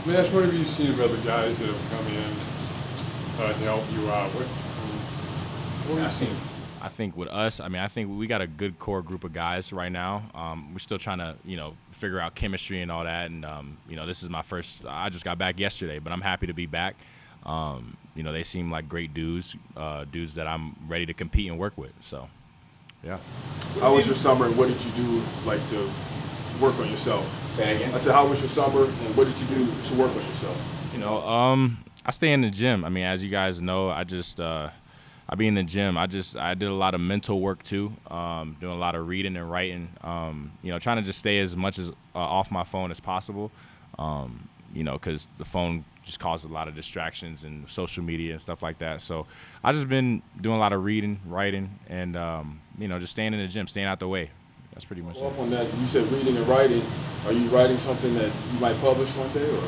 Mash, what have you seen of other guys that have come in to help you out? What have you seen? I think with us, I think we got a good core group of guys right now. We're still trying to, figure out chemistry and all that. And, this is my first – I just got back yesterday, but I'm happy to be back. They seem like great dudes that I'm ready to compete and work with. So, yeah. How was your summer, and what did you do, to work on yourself? Say that again? I said, how was your summer, and what did you do to work on yourself? I stay in the gym. As you guys know, I be in the gym. I did a lot of mental work too, doing a lot of reading and writing. Trying to just stay as much as off my phone as possible. Because the phone just causes a lot of distractions and social media and stuff like that. So I just been doing a lot of reading, writing, and just staying in the gym, staying out the way. That's pretty much it. Up on that, you said reading and writing. Are you writing something that you might publish one day, or?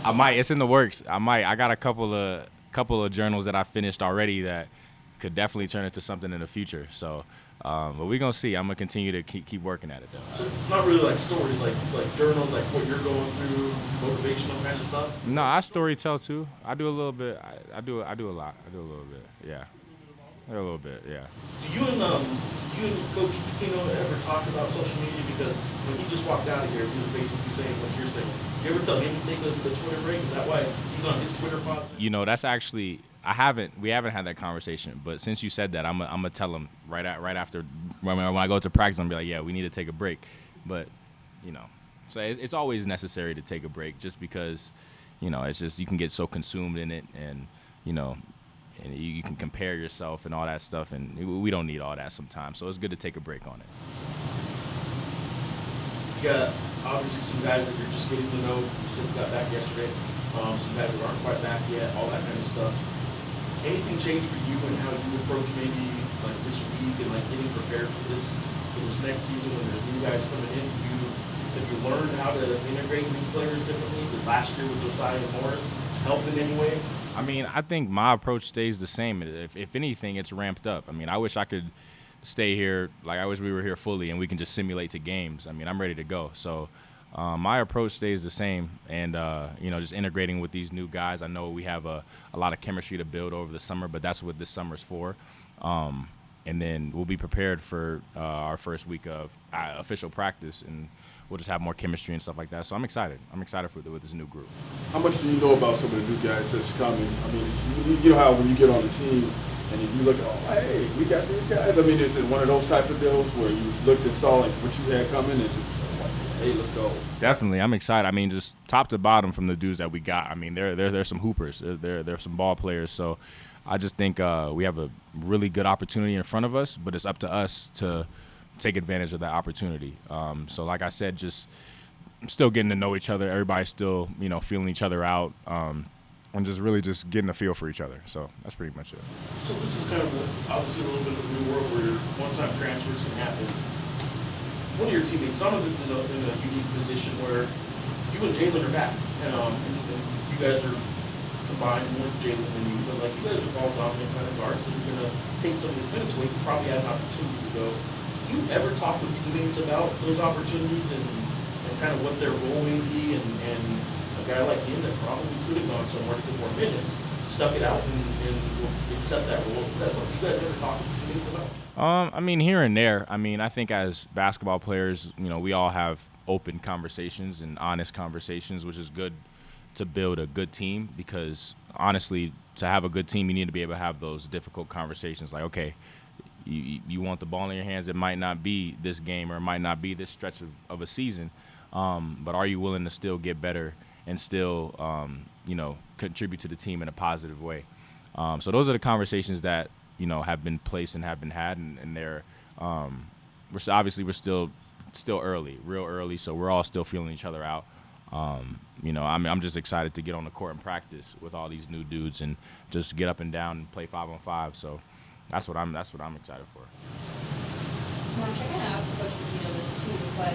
I might. It's in the works. I got a couple of journals that I finished already that could definitely turn into something in the future. So, but we're gonna see. I'm gonna continue to keep working at it though. So not really like stories, like journals, like what you're going through, motivational kind of stuff. No, I story tell too. I do a little bit. I do a lot. I do a little bit. Yeah, a little bit. Yeah. Do you and Coach Pitino ever talk about social media? Because when he just walked out of here, he was basically saying what you're saying. You ever tell him to take the Twitter break? Is that why he's on his Twitter pause? That's actually we haven't had that conversation. But since you said that, I'm gonna tell him right after when I go to practice, I'm gonna be like, yeah, we need to take a break. But so it's always necessary to take a break, just because it's just you can get so consumed in it, and and you can compare yourself and all that stuff, and we don't need all that sometimes. So it's good to take a break on it. You got obviously some guys that you're just getting to know. You said you got back yesterday. Some guys that aren't quite back yet, all that kind of stuff. Anything change for you and how you approach maybe like this week and like getting prepared for this next season when there's new guys coming in? Have you learned how to integrate new players differently? Did last year with Josiah Morris help in any way? I think my approach stays the same. If anything, it's ramped up. I wish I could stay here. Like, I wish we were here fully and we can just simulate to games. I'm ready to go. So my approach stays the same. And, just integrating with these new guys. I know we have a lot of chemistry to build over the summer, but that's what this summer's for. And then we'll be prepared for our first week of official practice, and we'll just have more chemistry and stuff like that. So I'm excited. With this new group. How much do you know about some of the new guys that's coming? You know how when you get on the team and if you look at, hey, we got these guys. Is it one of those type of deals where you looked and saw like what you had coming and just like, hey, let's go? Definitely, I'm excited. Just top to bottom from the dudes that we got. They're some hoopers. They're some ball players. So I just think we have a really good opportunity in front of us, but it's up to us to take advantage of that opportunity. So like I said, just still getting to know each other. Everybody's still, feeling each other out, and just really just getting a feel for each other. So that's pretty much it. So this is kind of obviously a little bit of a new world where one-time transfers can happen. One of your teammates, Donovan's in a unique position where you and Jalen are back, and you guys are combined more with Jalen than you, but you guys are all dominant kind of guards, so you're going to take some of his minutes away. You probably had an opportunity to go. Do you ever talk with teammates about those opportunities and kind of what their role may be, and a guy like him that probably could have gone somewhere to get more minutes, stuck it out and accept that role? Is that something you guys ever talk with teammates about? Here and there. I think as basketball players, we all have open conversations and honest conversations, which is good to build a good team, because honestly, to have a good team, you need to be able to have those difficult conversations. Like, okay, you want the ball in your hands. It might not be this game, or it might not be this stretch of a season, but are you willing to still get better and still, contribute to the team in a positive way? So those are the conversations that, have been placed and have been had, and they're we're still early, real early, so we're all still feeling each other out. I'm just excited to get on the court and practice with all these new dudes and just get up and down and play 5-on-5. So that's what I'm excited for. Marsh, I kind of asked Coach Pitino this too, but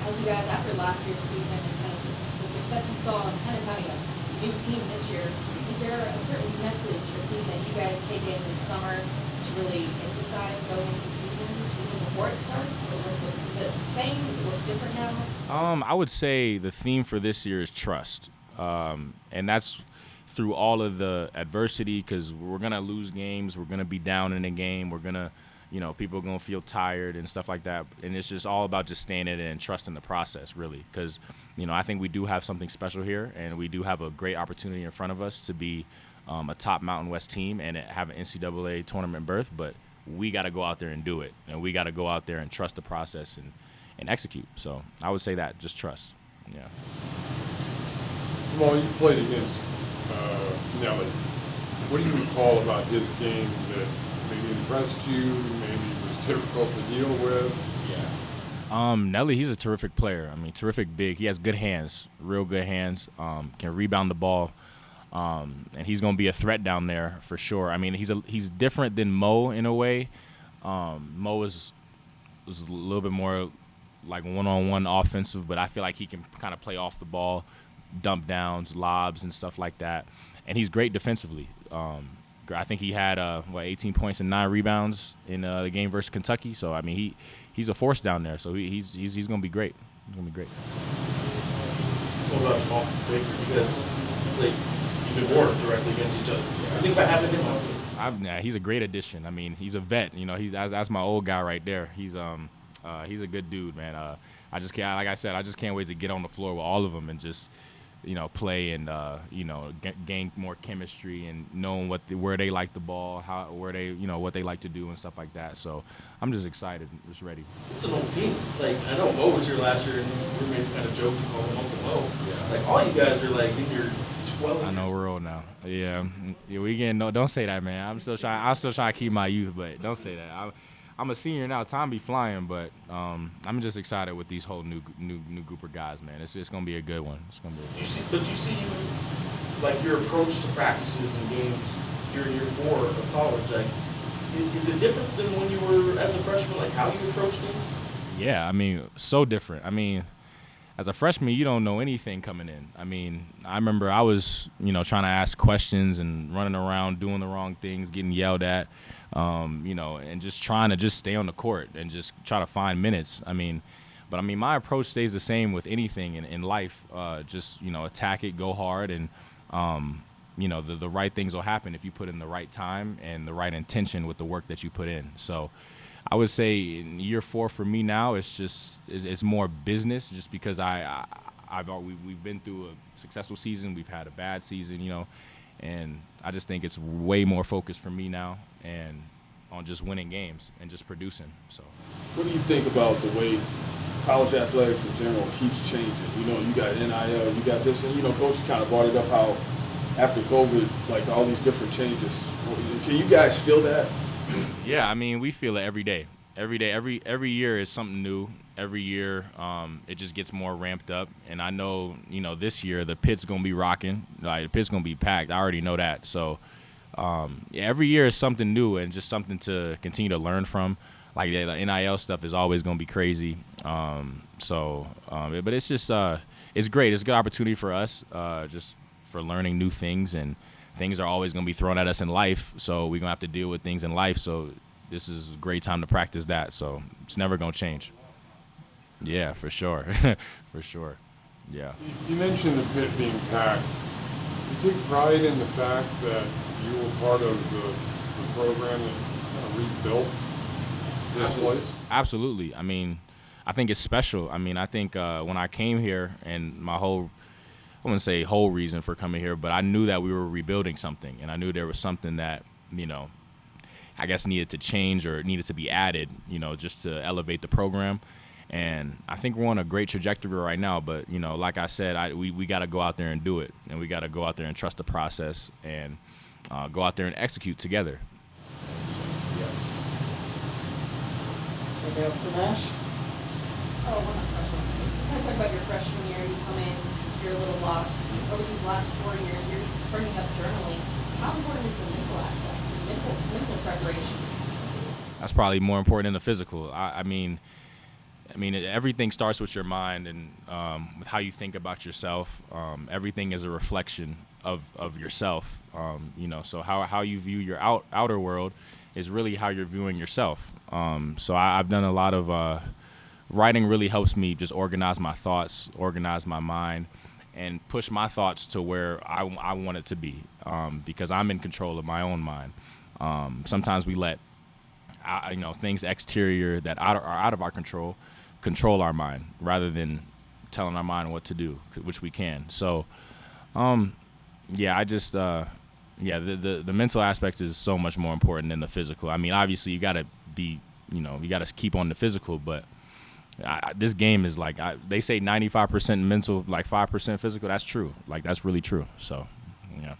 as you guys, after last year's season and kind of the success you saw and kind of having a new team this year, is there a certain message or thing that you guys take in this summer to really emphasize going into the season, even before before it starts, or is it the same? Does it look different now? I would say the theme for this year is trust, and that's through all of the adversity, because we're gonna lose games, we're gonna be down in a game, we're gonna, people are gonna feel tired and stuff like that, and it's just all about just staying in it and trusting the process, really, because I think we do have something special here, and we do have a great opportunity in front of us to be a top Mountain West team and have an NCAA tournament berth, but we got to go out there and do it, and we got to go out there and trust the process and execute. So I would say that, just trust. Yeah. Jamal, you played against Nelly. What do you recall about his game that maybe impressed you, maybe was difficult to deal with? Yeah. Nelly, he's a terrific player. I mean, terrific big. He has good hands, real good hands. Can rebound the ball, and he's going to be a threat down there for sure. I mean, he's different than Mo in a way. Mo was a little bit more like one-on-one offensive, but I feel like he can kind of play off the ball, dump downs, lobs, and stuff like that. And he's great defensively. I think he had 18 points and 9 rebounds in the game versus Kentucky. So I mean, he's a force down there. So he's going to be great. He's going to be great. What about Jamal Baker? You guys played even more directly against each other. I think that happened in my team. He's a great addition. I mean, he's a vet. That's my old guy right there. He's a good dude, man. I just can't, like I said, I just can't wait to get on the floor with all of them and just, play and gain more chemistry and knowing where they like the ball, where they, what they like to do and stuff like that. So I'm just excited, just ready. It's an old team. Like, I know Mo was here last year, and roommates kind of joking, calling him Uncle Mo. Yeah. Like, all you guys are like in your 12. I know we're old now. Yeah, we getting no. Don't say that, man. I'm still trying to keep my youth, but don't say that. I'm a senior now. Time be flying, but I'm just excited with these whole new group of guys, man. It's gonna be a good one. It's gonna be. Do you see like your approach to practices and games year 4 of college? Like, is it different than when you were as a freshman? Like how you approach things? Yeah, I mean, so different. I mean, as a freshman, you don't know anything coming in. I mean, I remember I was, trying to ask questions and running around doing the wrong things, getting yelled at. And just trying to just stay on the court and just try to find minutes. But my approach stays the same with anything in life. Just, attack it, go hard, and, the right things will happen if you put in the right time and the right intention with the work that you put in. So I would say in year 4 for me now, it's more business just because we've been through a successful season. We've had a bad season, and I just think it's way more focused for me now and on just winning games and just producing. So, what do you think about the way college athletics in general keeps changing? You got NIL, you got this, and Coach kind of brought it up how after COVID, like all these different changes. Can you guys feel that? Yeah, we feel it every day. Every year is something new. Every year, it just gets more ramped up. And I know, this year the pit's gonna be rocking. Like the pit's gonna be packed. I already know that. So, every year is something new and just something to continue to learn from. Like the NIL stuff is always gonna be crazy. But it's just it's great. It's a good opportunity for us, just for learning new things, and things are always gonna be thrown at us in life. So we're gonna have to deal with things in life. So this is a great time to practice that. So it's never gonna change. Yeah, for sure. For sure. Yeah. You mentioned the pit being packed. You take pride in the fact that you were part of the program that kind of rebuilt this place? Absolutely. I think it's special. I think when I came here, and my whole, I wouldn't say whole reason for coming here, but I knew that we were rebuilding something, and I knew there was something that, I guess needed to change or needed to be added, just to elevate the program. And I think we're on a great trajectory right now. But, like I said, we got to go out there and do it. And we got to go out there and trust the process and go out there and execute together. Anything else for Nash? Oh, one last question. Kind of talk about your freshman year. You come in, you're a little lost. Over these last 4 years, you're burning up journaling. How important is the mental aspect and mental preparation? That's probably more important than the physical. I mean, everything starts with your mind and with how you think about yourself. Everything is a reflection of yourself. So how you view your outer world is really how you're viewing yourself. So I've done a lot of writing. Really helps me just organize my thoughts, organize my mind, and push my thoughts to where I want it to be, because I'm in control of my own mind. Sometimes we let things exterior that are out of our control our mind rather than telling our mind what to do, which we can. So, the mental aspect is so much more important than the physical. I mean, obviously you got to keep on the physical, but this game is like, they say 95% mental, like 5% physical. That's true. Like, that's really true. So, yeah.